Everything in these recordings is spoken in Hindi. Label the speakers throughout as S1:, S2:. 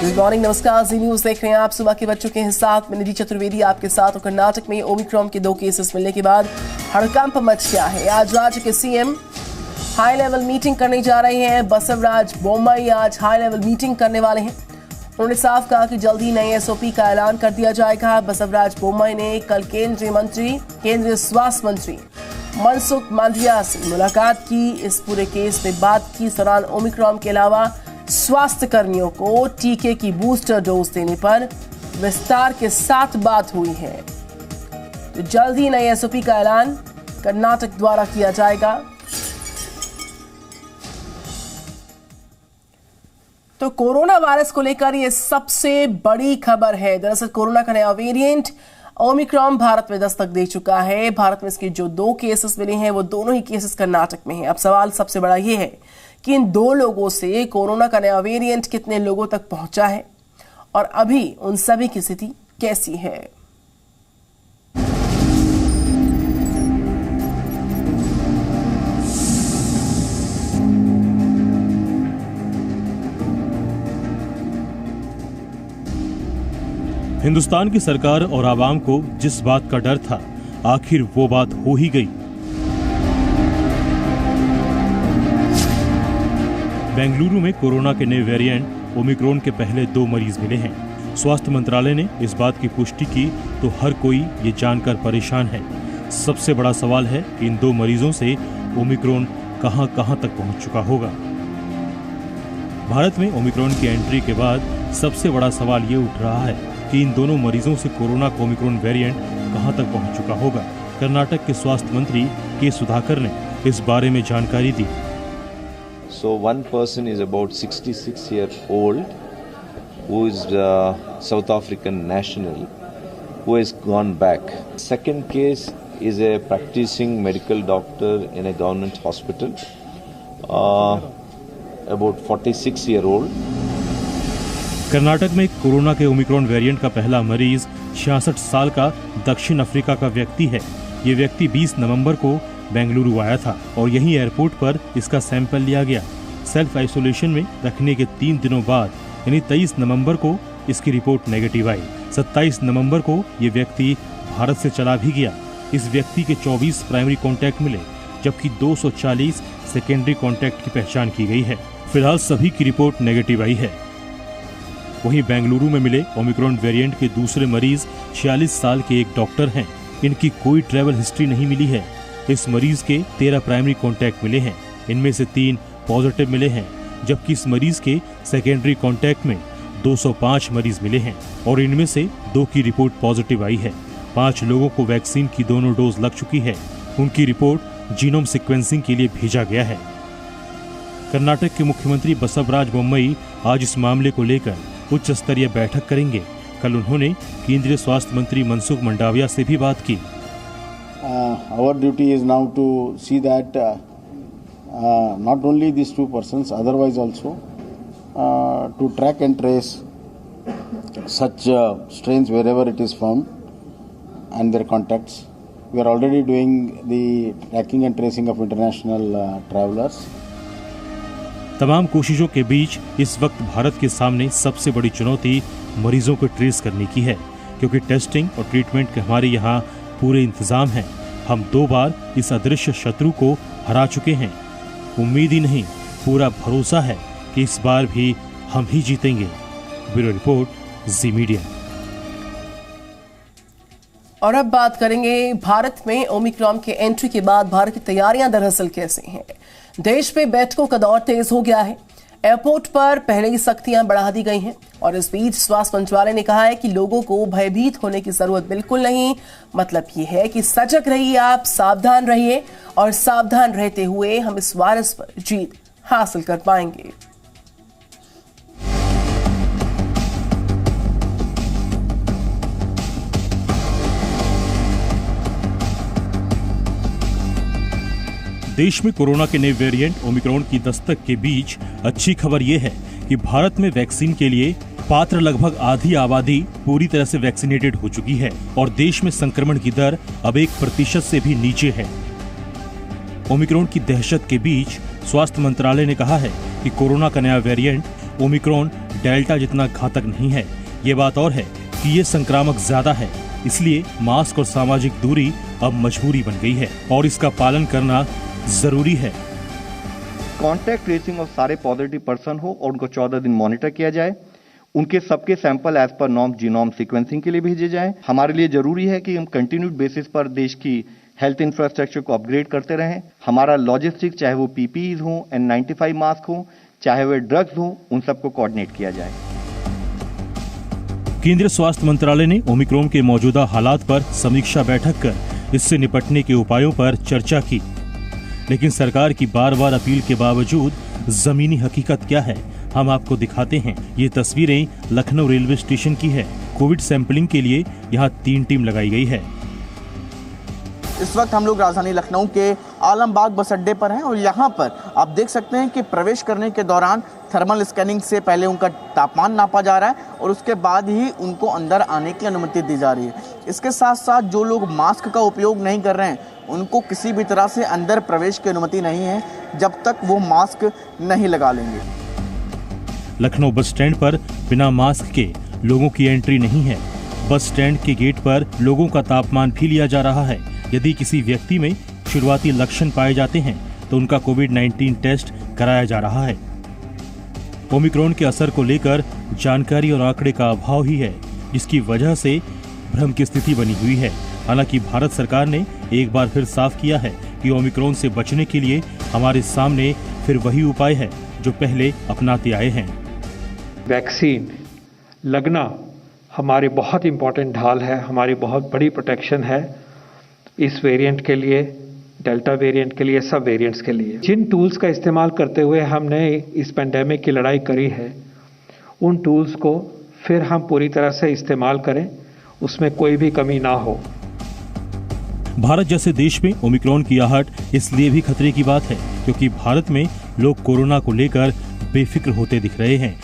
S1: गुड मॉर्निंग, नमस्कार। जी न्यूज देख रहे हैं आप। सुबह के बज चुके हैं 7। मैं निधि चतुर्वेदी आपके साथ। और कर्नाटक में ओमिक्रॉन के 2 केसेस मिलने के बाद हड़कंप मच गया है। आज राज्य के सीएम हाई लेवल मीटिंग करने जा रहे हैं। बसवराज बोम्मई आज हाई लेवल मीटिंग करने वाले हैं। उन्होंने साफ कहा कि जल्द ही नए एसओपी का ऐलान कर दिया जाएगा। बसवराज बोम्मई ने कल केंद्रीय स्वास्थ्य मंत्री मनसुख मांडविया से मुलाकात की। इस पूरे केस में बात की। इस दौरान ओमिक्रॉन के अलावा स्वास्थ्य कर्मियों को टीके की बूस्टर डोज देने पर विस्तार के साथ बात हुई है। तो जल्द ही नए एसओपी का ऐलान कर्नाटक द्वारा किया जाएगा। तो कोरोना वायरस को लेकर यह सबसे बड़ी खबर है। दरअसल कोरोना का नया वेरिएंट ओमिक्रॉन भारत में दस्तक दे चुका है। भारत में इसके जो 2 केसेस मिले हैं वो दोनों ही केसेस कर्नाटक में हैं। अब सवाल सबसे बड़ा ये है कि इन 2 लोगों से कोरोना का नया वेरिएंट कितने लोगों तक पहुंचा है और अभी उन सभी की स्थिति कैसी है।
S2: हिंदुस्तान की सरकार और आवाम को जिस बात का डर था, आखिर वो बात हो ही गई। बेंगलुरु में कोरोना के नए वेरिएंट ओमिक्रॉन के पहले 2 मरीज मिले हैं। स्वास्थ्य मंत्रालय ने इस बात की पुष्टि की तो हर कोई ये जानकर परेशान है। सबसे बड़ा सवाल है कि इन 2 मरीजों से ओमिक्रॉन कहां तक पहुंच चुका होगा। भारत में ओमिक्रॉन की एंट्री के बाद सबसे बड़ा सवाल ये उठ रहा है कि इन दोनों मरीजों से कोरोना का ओमिक्रॉन वेरिएंट कहां तक पहुंच चुका होगा। कर्नाटक के स्वास्थ्य मंत्री के सुधाकर ने इस बारे में जानकारी दी।
S3: So one person is about 66-year-old who is South African national who has gone back. Second case is a practicing medical doctor in a government hospital, about 46-year-old.
S2: Karnataka में कोरोना के ओमिक्रॉन वेरिएंट का पहला मरीज 66 साल का दक्षिण अफ्रीका का व्यक्ति है। ये व्यक्ति 20 नवंबर को बेंगलुरु आया था और यहीं एयरपोर्ट पर इसका सैंपल लिया गया। सेल्फ आइसोलेशन में रखने के 3 दिनों बाद यानी 23 नवंबर को इसकी रिपोर्ट नेगेटिव आई। 27 नवंबर को ये व्यक्ति भारत से चला भी गया। इस व्यक्ति के 24 प्राइमरी कॉन्टैक्ट मिले जबकि 240 सेकेंडरी कॉन्टैक्ट की पहचान की गई है। फिलहाल सभी की रिपोर्ट नेगेटिव आई है। वहीं बेंगलुरु में मिले ओमिक्रॉन वेरिएंट के दूसरे मरीज 46 साल के एक डॉक्टर हैं। इनकी कोई ट्रैवल हिस्ट्री नहीं मिली है। इस मरीज के 13 प्राइमरी कॉन्टैक्ट मिले हैं। इनमें से 3 पॉजिटिव मिले हैं जबकि इस मरीज के सेकेंडरी कॉन्टैक्ट में 205 मरीज मिले हैं और इनमें से 2 की रिपोर्ट पॉजिटिव आई है। 5 लोगों को वैक्सीन की दोनों डोज लग चुकी है। उनकी रिपोर्ट जीनोम सीक्वेंसिंग के लिए भेजा गया है। कर्नाटक के मुख्यमंत्री बसवराज बोम्मई आज इस मामले को लेकर उच्च स्तरीय बैठक करेंगे। कल उन्होंने केंद्रीय स्वास्थ्य मंत्री मनसुख मांडविया से भी बात की।
S4: Our duty is now to see that not only these 2 persons, otherwise also to track and trace such strains wherever it is found and their contacts. We are already doing the tracking and tracing of international travelers.
S2: तमाम कोशिशों के बीच इस वक्त भारत के सामने सबसे बड़ी चुनौती मरीजों को ट्रेस करने की है, क्योंकि टेस्टिंग और ट्रीटमेंट के हमारे यहाँ पूरे इंतजाम हैं। हम 2 बार इस अदृश्य शत्रु को हरा चुके हैं। उम्मीद ही नहीं, पूरा भरोसा है कि इस बार भी हम ही जीतेंगे। ब्यूरो रिपोर्ट, जी मीडिया।
S1: और अब बात करेंगे भारत में ओमिक्रॉन के एंट्री के बाद भारत की तैयारियां दरअसल कैसी हैं। देश में बैठकों का दौर तेज हो गया है। एयरपोर्ट पर पहले ही सख्तियां बढ़ा दी गई हैं और इस बीच स्वास्थ्य मंत्रालय ने कहा है कि लोगों को भयभीत होने की जरूरत बिल्कुल नहीं। मतलब ये है कि सजग रहिए, आप सावधान रहिए और सावधान रहते हुए हम इस वायरस पर जीत हासिल कर पाएंगे।
S2: देश में कोरोना के नए वेरिएंट ओमिक्रॉन की दस्तक के बीच अच्छी खबर यह है कि भारत में वैक्सीन के लिए पात्र लगभग आधी आबादी पूरी तरह से वैक्सीनेटेड हो चुकी है और देश में संक्रमण की दर अब 1% से भी नीचे है। ओमिक्रॉन की दहशत के बीच स्वास्थ्य मंत्रालय ने कहा है कि कोरोना का नया वेरिएंट ओमिक्रॉन डेल्टा जितना घातक नहीं है। ये बात और है कि ये संक्रामक ज्यादा है, इसलिए मास्क और सामाजिक दूरी अब मजबूरी बन गई है और इसका पालन करना जरूरी है।
S5: कॉन्टैक्ट ट्रेसिंग ऑफ सारे पॉजिटिव पर्सन हो और उनको 14 दिन मॉनिटर किया जाए। उनके सबके sample as per norm genome sequencing के लिए भेजे जाएं। हमारे लिए जरूरी है कि हम कंटिन्यूड बेसिस पर देश की हेल्थ इंफ्रास्ट्रक्चर को अपग्रेड करते रहें। हमारा लॉजिस्टिक, चाहे वो पीपीईज हो, N95 मास्क हो, चाहे वे ड्रग्स हो, उन सबको कोऑर्डिनेट किया जाए।
S2: केंद्रीय स्वास्थ्य मंत्रालय ने ओमिक्रॉन के मौजूदा हालात पर समीक्षा बैठक कर इससे निपटने के उपायों पर चर्चा की, लेकिन सरकार की बार बार अपील के बावजूद जमीनी हकीकत क्या है, हम आपको दिखाते हैं। ये तस्वीरें लखनऊ रेलवे स्टेशन की है। कोविड सैंपलिंग के लिए यहाँ 3 टीम लगाई गई है।
S6: इस वक्त हम लोग राजधानी लखनऊ के आलमबाग बस अड्डे पर हैं और यहाँ पर आप देख सकते हैं कि प्रवेश करने के दौरान थर्मल स्कैनिंग से पहले उनका तापमान नापा जा रहा है और उसके बाद ही उनको अंदर आने की अनुमति दी जा रही है। इसके साथ साथ जो लोग मास्क का उपयोग नहीं कर रहे हैं उनको किसी भी तरह से अंदर प्रवेश की अनुमति नहीं है जब तक वो मास्क नहीं लगा लेंगे।
S2: लखनऊ बस स्टैंड पर बिना मास्क के लोगों की एंट्री नहीं है। बस स्टैंड के गेट पर लोगों का तापमान भी लिया जा रहा है। यदि किसी व्यक्ति में शुरुआती लक्षण पाए जाते हैं तो उनका कोविड-19 टेस्ट कराया जा रहा है। ओमिक्रॉन के असर को लेकर जानकारी और आंकड़े का अभाव ही है, जिसकी वजह से भ्रम की स्थिति बनी हुई है। हालांकि भारत सरकार ने एक बार फिर साफ किया है कि ओमिक्रॉन से बचने के लिए हमारे सामने फिर वही उपाय है जो पहले अपनाते आए हैं।
S7: वैक्सीन लगना हमारी बहुत इम्पोर्टेंट ढाल है, हमारी बहुत बड़ी प्रोटेक्शन है इस वेरिएंट के लिए, डेल्टा वेरिएंट के लिए, सब वेरिएंट्स के लिए। जिन टूल्स का इस्तेमाल करते हुए हमने इस पेंडेमिक की लड़ाई करी है, उन टूल्स को फिर हम पूरी तरह से इस्तेमाल करें, उसमें कोई भी कमी ना हो।
S2: भारत जैसे देश में ओमिक्रॉन की आहट इसलिए भी खतरे की बात है क्योंकि भारत में लोग कोरोना को लेकर बेफिक्र होते दिख रहे हैं।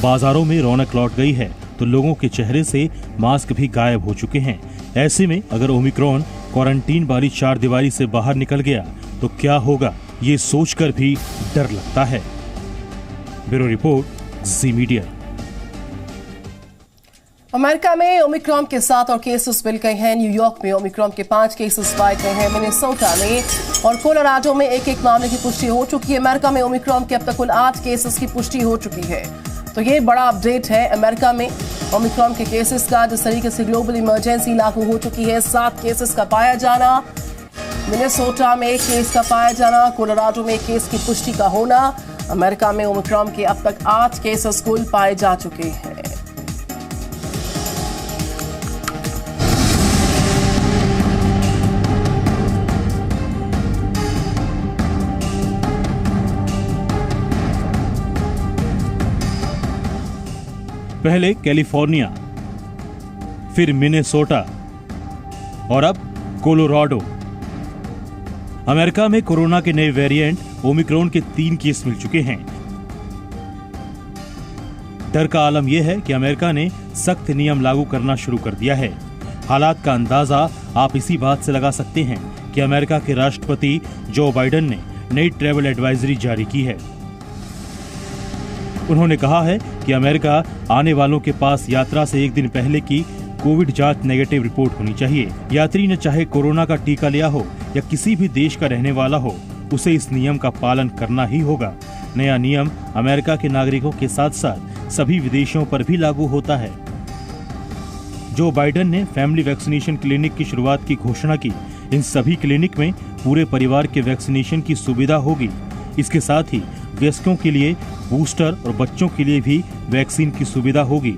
S2: बाजारों में रौनक लौट गई है तो लोगों के चेहरे से मास्क भी गायब हो चुके हैं। ऐसे में अगर ओमिक्रॉन क्वारंटीन वाली 4 दीवारी से बाहर निकल गया तो क्या होगा, ये सोचकर भी डर लगता है। ब्यूरो रिपोर्ट, जी मीडिया।
S1: अमेरिका में ओमिक्रॉन के 7 और केसेस मिल गए हैं। न्यूयॉर्क में ओमिक्रॉन के 5 केसेस पाए गए हैं। मिनेसोटा में और कोलोराडो में एक मामले की पुष्टि हो चुकी है। अमेरिका में ओमिक्रॉन के अब तक कुल 8 केसेस की पुष्टि हो चुकी है। तो ये बड़ा अपडेट है अमेरिका में ओमिक्रॉन के केसेस का। जिस तरीके से ग्लोबल इमरजेंसी लागू हो चुकी है, 7 केसेस का पाया जाना, मिनेसोटा में 1 केस का पाया जाना, कोलोराडो में 1 केस की पुष्टि का होना। अमेरिका में ओमिक्रॉन के अब तक 8 केसेस कुल पाए जा चुके हैं।
S2: पहले कैलिफोर्निया, फिर मिनेसोटा और अब कोलोराडो। अमेरिका में कोरोना के नए वेरिएंट ओमिक्रॉन के 3 केस मिल चुके हैं। डर का आलम यह है कि अमेरिका ने सख्त नियम लागू करना शुरू कर दिया है। हालात का अंदाजा आप इसी बात से लगा सकते हैं कि अमेरिका के राष्ट्रपति जो बाइडेन ने नई ट्रैवल एडवाइजरी जारी की है। उन्होंने कहा है कि अमेरिका आने वालों के पास यात्रा से 1 दिन पहले की कोविड जांच नेगेटिव रिपोर्ट होनी चाहिए। यात्री ने चाहे कोरोना का टीका लिया हो या किसी भी देश का रहने वाला हो, उसे इस नियम का पालन करना ही होगा। नया नियम अमेरिका के नागरिकों के साथ साथ सभी विदेशियों पर भी लागू होता है। जो बाइडेन ने फैमिली वैक्सीनेशन क्लिनिक की शुरुआत की घोषणा की। इन सभी क्लिनिक में पूरे परिवार के वैक्सीनेशन की सुविधा होगी। इसके साथ ही वयस्कों के लिए बूस्टर और बच्चों के लिए भी वैक्सीन की सुविधा होगी।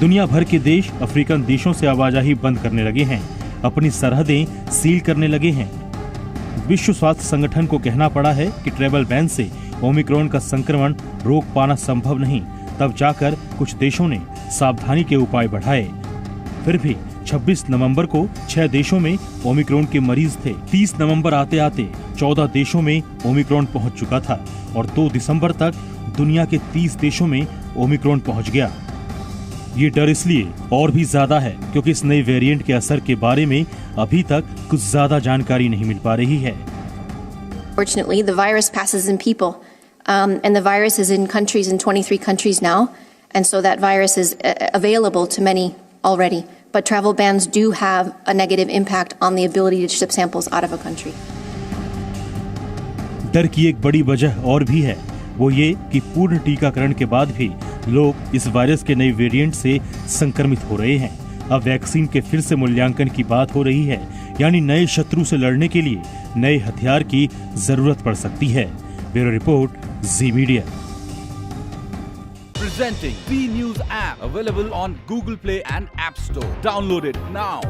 S2: दुनिया भर के देश अफ्रीकन देशों से आवाजाही बंद करने लगे हैं, अपनी सरहदें सील करने लगे हैं। विश्व स्वास्थ्य संगठन को कहना पड़ा है कि ट्रैवल बैन से ओमिक्रॉन का संक्रमण रोक पाना संभव नहीं। तब जाकर कुछ देशों ने सावधानी के उपाय बढ़ाए। फिर भी 26 नवंबर को 6 देशों में ओमिक्रॉन के मरीज थे। 30 नवंबर आते आते 14 देशों में ओमिक्रॉन पहुंच चुका था और 2 दिसंबर तक दुनिया के 30 देशों में ओमिक्रॉन पहुंच गया। ये डर इसलिए और भी ज्यादा है क्योंकि इस नए वेरिएंट के असर के बारे में अभी तक कुछ ज्यादा जानकारी नहीं मिल पा रही है।
S8: Fortunately, the virus passes in people and the virus is in 23 countries now, and so that virus is available to many already. But travel bans do have a negative impact on the ability to ship samples out of a country.
S2: डर की एक बड़ी वजह और भी है, वो ये कि पूर्ण टीकाकरण के बाद भी लोग इस वायरस के नए वेरिएंट से संक्रमित हो रहे हैं। अब वैक्सीन के फिर से मूल्यांकन की बात हो रही है, यानी नए शत्रु से लड़ने के लिए नए हथियार की जरूरत पड़ सकती है। Bureau report, ji media.
S9: Presenting B News app, available on Google Play and App Store. Download it now.